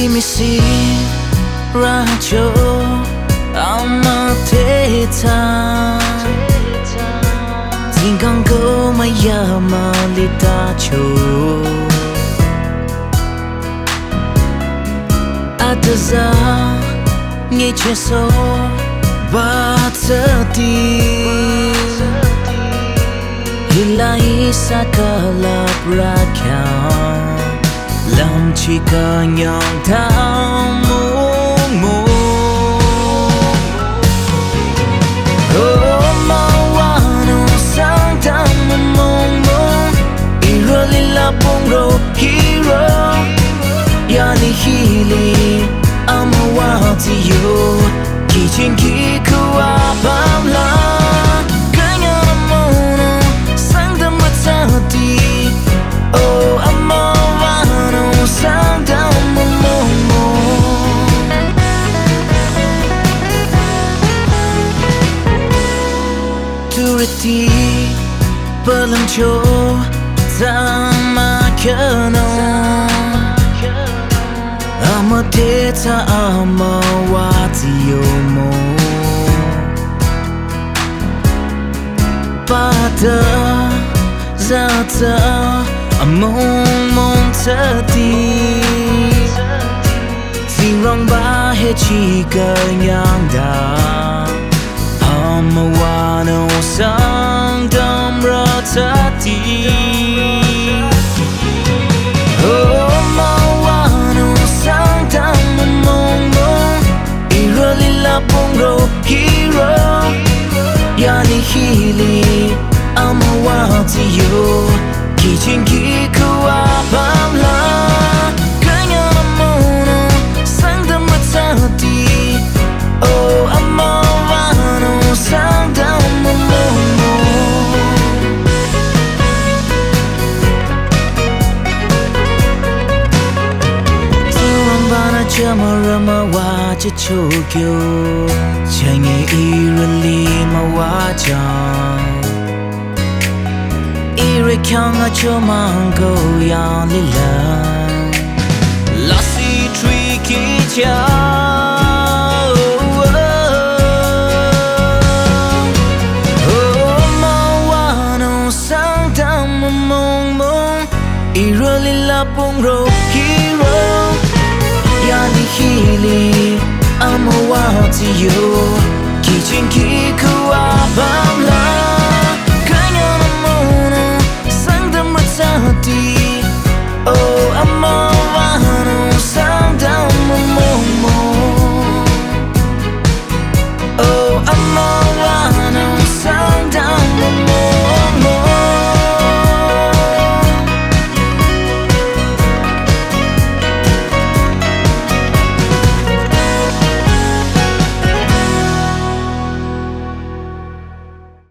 Limisi Rajo Amateta Tinggang ko mayama litacho Ataza Ngecheso Batsati Hilai sakala prakyan Lam chika nyang tham mungmung Oh Amüwanung Sangtam Mungmung Irolila pungro hero Yani hili Amüwanung Kichin kiku apamla Kanya Amüwanung Sangtam matati Oh Amüwanung Sangtam Mungmung Turiti Pelancho Tamakano Amateta Amüwanung Pada Zata Amüwanung tadi Tirong bahe chika nyangda Amüwanung Sangtamrü tadi Oh Amüwanung Sangtam Mungmung Irolila pungro hero Yani hili Amüwanung Kichin kiku apamla Kanya Amüwanung Sangtam matati Oh Amüwanung Sangtam Mungmung Turang bana chamarama wacha chokyo Change irali mawachang Irekyang achomango yang lila Lasi tricky cha Oh Amüwanung Sangtam Mungmung Irolila pungro hero Yani hili Amüwanung Kichin kiku apamla